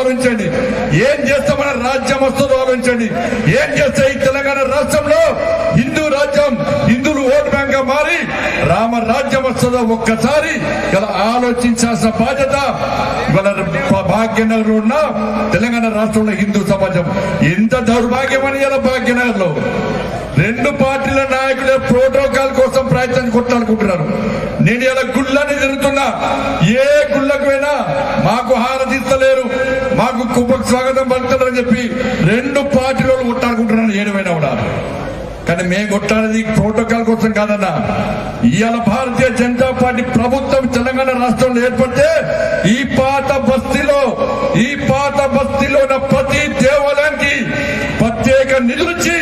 ఆలోచించండి. ఏం చేస్తే మన రాజ్యం వస్తుందో ఆలోచించండి. ఏం చేస్తే ఈ తెలంగాణ రాష్ట్రంలో హిందూ రాజ్యం, హిందువులు ఓటు బ్యాంక్ గా మారి రామ రాజ్యం వస్తుందో ఒక్కసారి ఇలా ఆలోచించాల్సిన బాధ్యత ఇవాళ భాగ్యనగర్ ఉన్న తెలంగాణ రాష్ట్రంలో హిందూ సమాజం. ఎంత దౌర్భాగ్యం అని ఇలా భాగ్యనగర్ లో 2 పార్టీల నాయకులే ప్రోటోకాల్ కోసం ప్రయత్నం కొట్టాలనుకుంటున్నారు. నేను ఇలా గుళ్ళని తిరుగుతున్నా, ఏ గుళ్ళకు పోయినా మాకు హారతిస్తలేరు, మాకు కుప్పకు స్వాగతం పలుకుతారని చెప్పి 2 పార్టీల వాళ్ళు కొట్టాలనుకుంటున్నాను. ఏడువైనా కూడా కానీ మేము కొట్టాలది ప్రోటోకాల్ కోసం కాదన్నా. ఇవాళ భారతీయ జనతా పార్టీ ప్రభుత్వం తెలంగాణ రాష్ట్రంలో ఏర్పడితే ఈ పాత బస్తీలో ఉన్న ప్రతి దేవాలయానికి ప్రత్యేక నిధులిచ్చి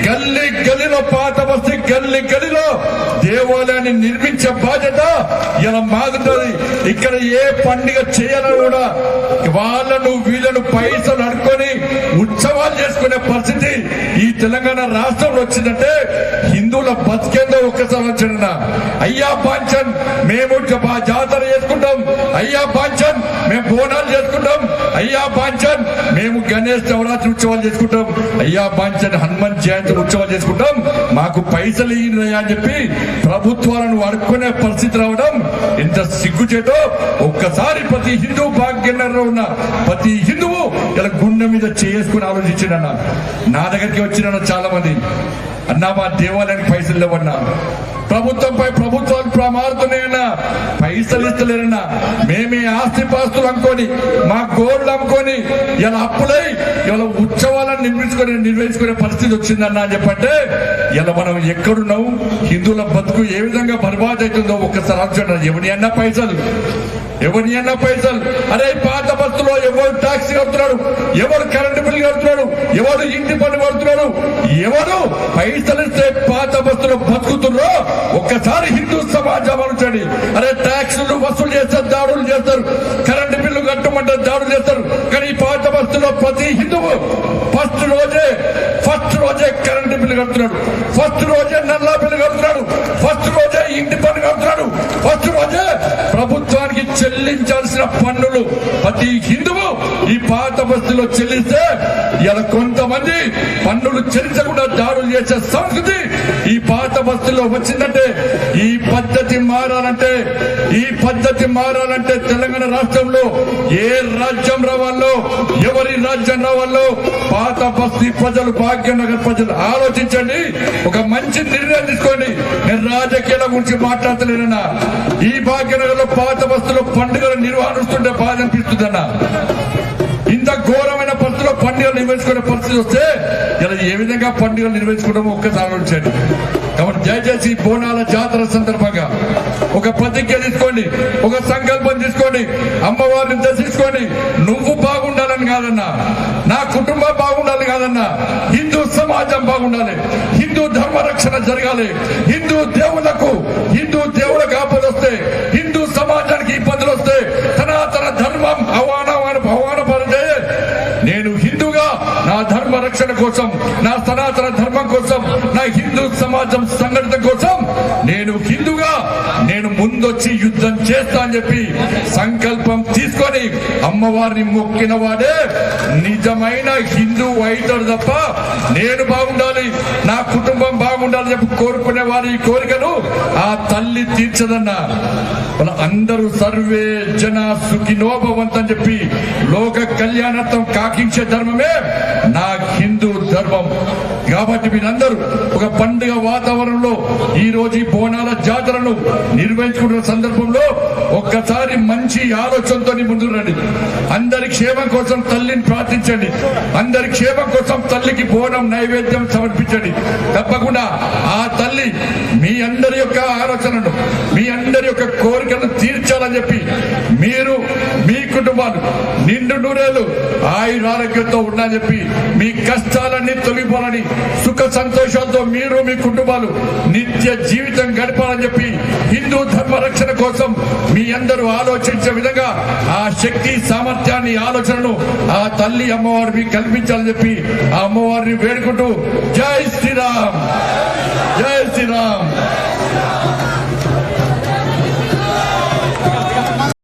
గల్లీ గల్లీలో, పాత బస్తీ గల్లీ గల్లీలో దేవాలయాన్ని నిర్మించే బాధ్యత ఇలా మాగుంటుంది. ఇక్కడ ఏ పండుగ చేయాలని కూడా వాళ్ళను వీళ్ళను పైసలు అడుకొని ఉత్సవాలు చేసుకునే పరిస్థితి ఈ తెలంగాణ రాష్ట్రంలో వచ్చిందంటే హిందువుల బతికేందో ఒక్కసారి వచ్చిన అయ్యా పాంచన్ మేము జాతర చేసుకుంటాం, అయ్యా పాంచన్ మేము బోనాలు చేసుకుంటాం, అయ్యా పాంచన్ మేము గణేష్ నవరాత్రి ఉత్సవాలు చేసుకుంటాం, అయ్యా పాంచన్ హనుమాన్ జయంతి ఉత్సవాలు చేసుకుంటాం, మాకు పైసలు ఇయ్యా అని చెప్పి ప్రభుత్వాలను అడుక్కునే పరిస్థితి రావడం ఎంత సిగ్గుచేటో ఒక్కసారి ప్రతి హిందూ భాగ్యంలో ఉన్న ప్రతి హిందువు ఇలా గుండె మీద చేసుకుని ఆలోచించిన నా దగ్గరికి వచ్చిన చాలా మంది అన్నా మా దేవాలయానికి పైసలు లేవన్నా, ప్రభుత్వంపై ప్రభుత్వాలు మారుతున్నాయన్నా, పైసలు ఇస్తలేరన్నా, మేమే ఆస్తి పాస్తులు అనుకోని మా గోల్డ్ అమ్ముకొని ఇలా అప్పులై ఇలా ఉత్సవాలను నిర్వహించుకునే పరిస్థితి వచ్చిందన్నా అని చెప్పంటే ఇలా మనం ఎక్కడున్నావు, హిందువుల బతుకు ఏ విధంగా బర్బాద్ అవుతుందో ఒక్కసారి ఆలోచన. ఎవరిని అన్నా పైసలు అరే పాత బస్సులో ఎవరు టాక్సీ కడుతున్నాడు, ఎవరు కరెంటు బిల్లు కడుతున్నాడు, ఎవరు ఇంటి పన్ను కడుతున్నాడు, ఎవరు పైసలు ఇస్తే పాత బస్సులో బతుకుతున్నారో ఒక్కసారి హిందూ సమాజం ఆలోచించండి. అరే ట్యాక్సులు వసూలు చేస్తారు, దాడులు చేస్తారు, కరెంటు బిల్లు కట్టమంటే దాడులు చేస్తారు. కానీ ఈ పాత బస్సులో ప్రతి హిందువు ఫస్ట్ రోజే కరెంటు బిల్లు కడుతున్నాడు, ఫస్ట్ రోజే నల్లా బిల్లు కడుతున్నాడు, ఫస్ట్ రోజే ఇంటి పన్ను కడుతున్నాడు, ఫస్ట్ రోజే ప్రభుత్వానికి చెల్లించాల్సిన పన్నులు ప్రతి హిందువు ఈ పాత బస్తీలో చెల్లిస్తే ఇలా కొంతమంది పన్నులు చెల్లించకుండా దాడులు చేసే సంస్కృతి ఈ పాత బస్తీలో వచ్చిందంటే ఈ పద్ధతి మారాలంటే తెలంగాణ రాష్ట్రంలో ఏ రాజ్యం రావాలో, ఎవరి రాజ్యం రావాలో పాత బస్తీ ప్రజలు, భాగ్యనగర్ ప్రజలు ఆలోచించండి. ఒక మంచి నిర్ణయం తీసుకోండి. నేను రాజకీయాల గురించి మాట్లాడలేనన్నా, ఈ భాగ్యనగర్ లో పాత బస్తీలో పండుగలు నిర్వహిస్తుంటే బాధ అనిపిస్తుందన్నా. ఇంత ఘోరమైన పరిస్థితిలో పండుగలు నిర్వహించుకునే పరిస్థితి వస్తే ఇలా ఏ విధంగా పండుగలు నిర్వహించుకోవడం ఒక్కసారి ఆలోచించండి. కాబట్టి దయచేసి బోనాల జాతర సందర్భంగా ఒక ప్రతిజ్ఞ తీసుకోండి, ఒక సంకల్పం తీసుకోండి, అమ్మవారిని దర్శించుకోండి. నువ్వు బాగుండాలని కాదన్నా, నా కుటుంబం బాగుండాలి కాదన్నా, హిందూ సమాజం బాగుండాలి, హిందూ ధర్మ రక్షణ జరగాలి, హిందూ దేవులకు ఆపద వస్తే, హిందూ సమాజానికి ఇబ్బందులు వస్తే, సనాతన ధర్మం అవమానపడితే నేను హిందూగా నా ధర్మ రక్షణ కోసం, నా సనాతన ధర్మం కోసం, నా హిందూ సమాజం సంఘటన కోసం నేను ముందొచ్చి యుద్ధం చేస్తా అని చెప్పి సంకల్పం తీసుకొని అమ్మవారిని మొక్కిన వాడే నిజమైన హిందూ అవుతాడు తప్ప నేను బాగుండాలి, నా కుటుంబం బాగుండాలి చెప్పి కోరుకునే వారి కోరికను ఆ తల్లి తీర్చదన్నా. అందరూ సర్వే జన సుఖినోభవంతని చెప్పి లోక కళ్యాణార్థం కాకించే ధర్మమే నా హిందూ ధర్మం. కాబట్టి మీరందరూ ఒక పండుగ వాతావరణంలో ఈ రోజు ఈ బోనాల జాతరను నిర్వహించుకుంటున్న సందర్భంలో ఒక్కసారి మంచి ఆలోచనతో ముందుకు రండి. అందరి క్షేమం కోసం తల్లిని ప్రార్థించండి, అందరి క్షేమం కోసం తల్లికి బోనం నైవేద్యం సమర్పించండి. తప్పకుండా ఆ తల్లి మీ అందరి యొక్క ఆలోచనను, మీ అందరి యొక్క కోరికలను తీర్చాలని చెప్పి మీరు, మీ కుటుంబాలు నిండు నూరేళ్లు ఆయురారోగ్యంతో ఉండాలని చెప్పి, మీ కష్టాలన్నీ తొలగిపోవాలని, సుఖ సంతోషాలతో మీరు మీ కుటుంబాలు నిత్య జీవితం గడపాలని చెప్పి, హిందూ ధర్మ రక్షణ కోసం మీ అందరూ ఆలోచించే విధంగా ఆ శక్తి సామర్థ్యాన్ని, ఆలోచనను ఆ తల్లి అమ్మవారు మీకు కల్పించాలని చెప్పి ఆ అమ్మవారిని వేడుకుంటూ జై శ్రీరామ్, జై శ్రీరామ్.